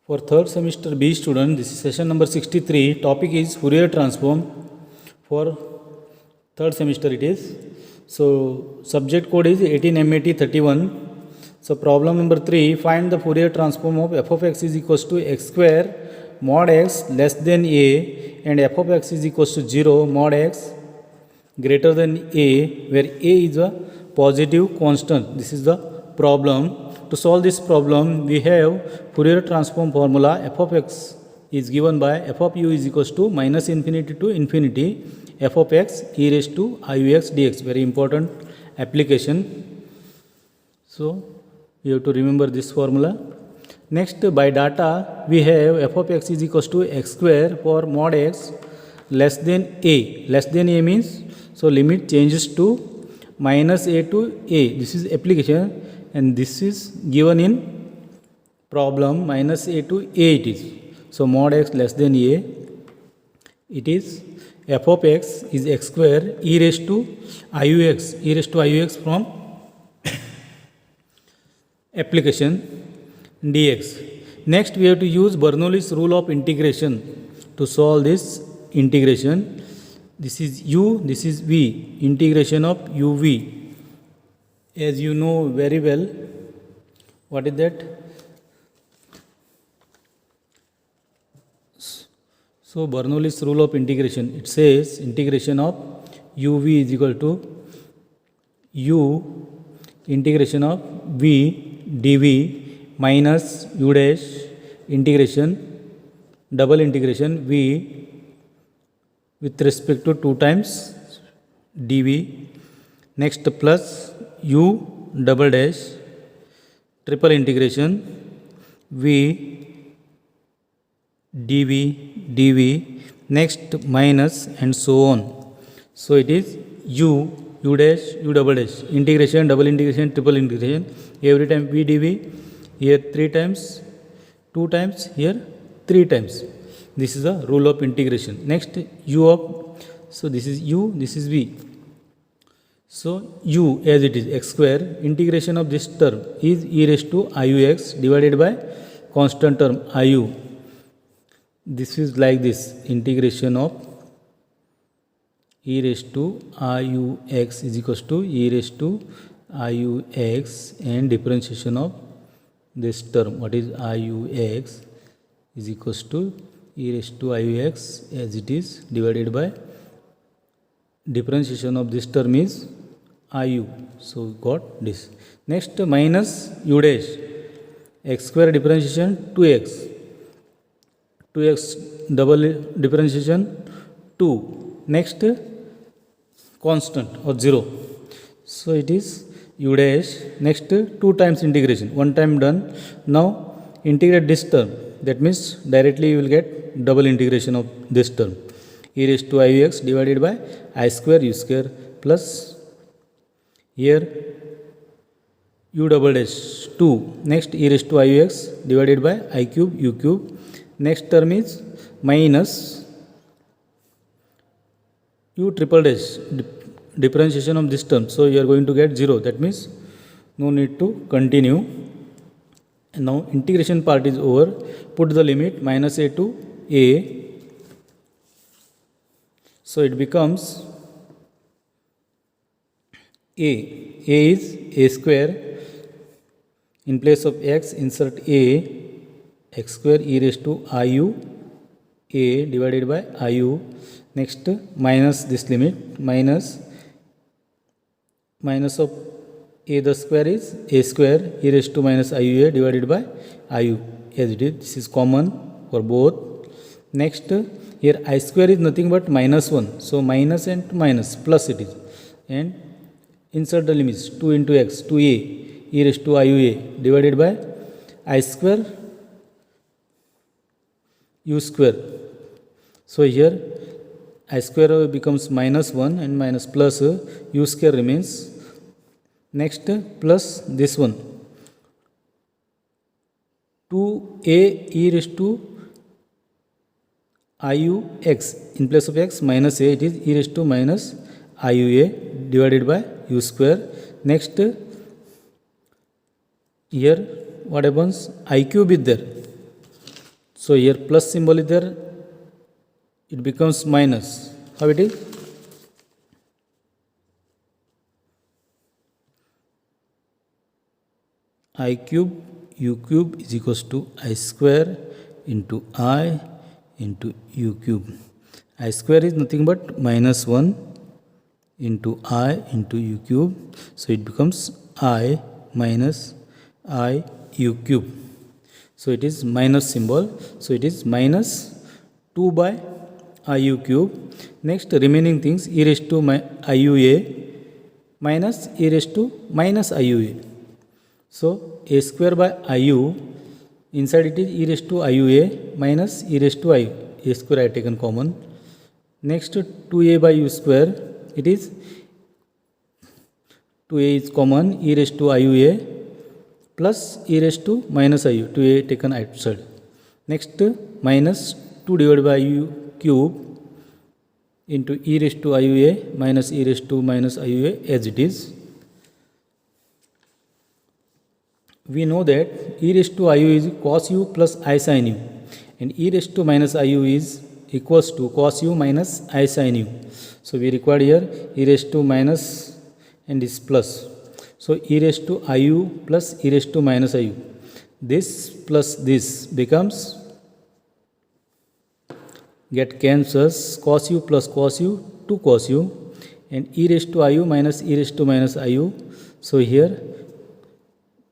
For third semester B student, this is session number 63. Topic is Fourier transform. For third semester it is. So subject code is 18MAT31. So problem number 3, find the Fourier transform of f of x is equals to x square mod x less than a and f of x is equals to 0 mod x greater than a, where a is a positive constant. This is the problem. To solve this problem, we have Fourier transform formula. F of x is given by f of u is equals to minus infinity to infinity f of x e raised to iux dx. Very important application. So you have to remember this formula. Next, by data, we have f of x is equals to x square for mod x less than a. Less than a means, so limit changes to minus a to a. This is application, and this is given in problem minus a to a it is. So mod x less than a, it is f of x is x square e raised to iux from application dx. Next, we have to use Bernoulli's rule of integration to solve this integration. This is u, this is v, integration of uv. As you know very well, what is that? So Bernoulli's rule of integration, it says integration of uv is equal to u integration of v dv minus u dash integration double integration v with respect to 2 times dv. Next, plus u double dash triple integration v dv dv. Next, minus and so on. So it is u dash u double dash integration double integration triple integration. Every time v dv, here 3 times, 2 times, here 3 times. This is the rule of integration. Next, u of, so this is u, this is v. So u as it is x square, integration of this term is e raised to iux divided by constant term iu. This is like this, integration of e raised to iux is equals to e raised to iux and differentiation of this term, what is iux is equals to e raised to iux as it is divided by differentiation of this term is iu. So got this. Next, minus u dash x square differentiation 2x double differentiation 2. Next, constant or 0. So it is u dash. Next, 2 times integration, 1 time done. Now integrate this term, that means directly you will get double integration of this term, e raised to iux divided by I square u square plus here u double dash 2. Next, e raised to iux divided by I cube u cube. Next term is minus u triple dash differentiation of this term. So you are going to get 0. That means no need to continue. And now integration part is over. Put the limit minus a to a. So it becomes a. A is a square. In place of x, insert a, x square e raised to iu a divided by iu. Next, minus this limit, minus of a the square is a square e raised to minus iu a divided by iu as it is. This is common for both. Next, here I square is nothing but minus 1. So minus and minus plus it is. And insert the limits 2 into x 2a e raised to iu a divided by I square u square. So here I square becomes minus 1 and minus plus u square remains. Next, plus this one 2a e raised to iu x, in place of x minus a, it is e raised to minus iu a divided by u square. Next, here what happens, I cube is there. So here plus symbol is there, it becomes minus. How it is? I cube u cube is equals to I square into I into u cube. I square is nothing but minus 1 into I into u cube. So it becomes I minus I u cube. So it is minus symbol. So it is minus 2 by I u cube. Next remaining things e raised to I u a minus e raised to minus I u a. So a square by I u, inside it is e raised to I u a minus e raised to I u. A square I have taken common. Next 2a by u square, it is 2a is common, e raised to I u a plus e raised to minus I u, 2a taken outside. Next minus 2 divided by u cube into e raised to I u a minus e raised to minus I u a as it is. We know that e raised to I u is cos u plus I sin u, and e raised to minus I u is equals to cos u minus I sin u. So we require here e raised to minus and this plus. So e raised to I u plus e raised to minus I u. This plus this becomes, get cancels, cos u plus cos u, 2 cos u, and e raised to I u minus e raised to minus I u. So here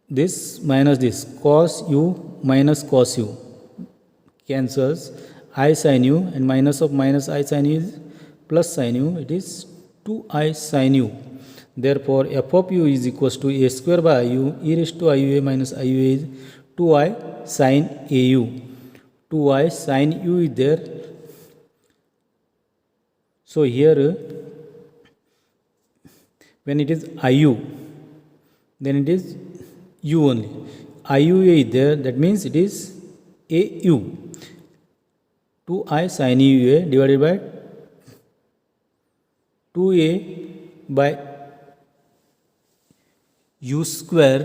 this minus this, cos u minus cos u cancels, I sin u, and minus of minus I sin u is plus sin u, it is 2I sin u. Therefore f of u is equals to a square by I u, e raised to I u a minus I u a is 2I sin a u. 2I sin u is there. So here when it is I u, then it is u only. I u a is there, that means it is a u. 2I sin u a divided by 2a by u square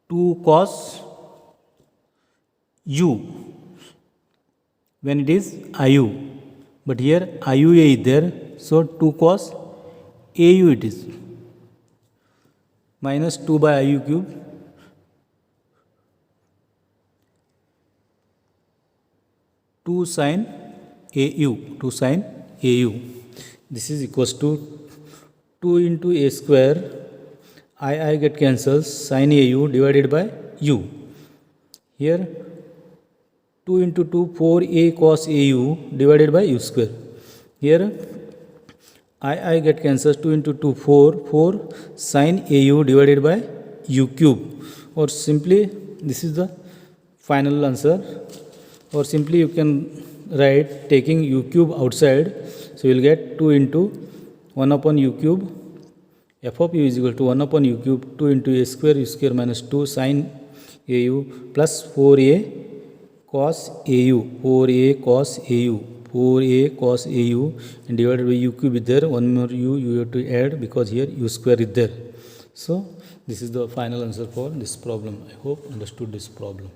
2 cos u when it is iu, but here iua is there, so 2 cos au it is minus 2 by iu cube two sin au. This is equals to 2 into a square, I get cancels, sin au divided by u. Here 2 into 2, 4a cos au divided by u square. Here I get cancels, 2 into 2, 4 sin au divided by u cube. Or simply this is the final answer, or simply you can write taking u cube outside. So you will get 2 into 1 upon u cube, f of u is equal to 1 upon u cube, 2 into a square u square minus 2 sin au plus 4a cos au, 4a cos au, 4a cos au, and divided by u cube is there, one more you have to add because here u square is there. So this is the final answer for this problem. I hope understood this problem.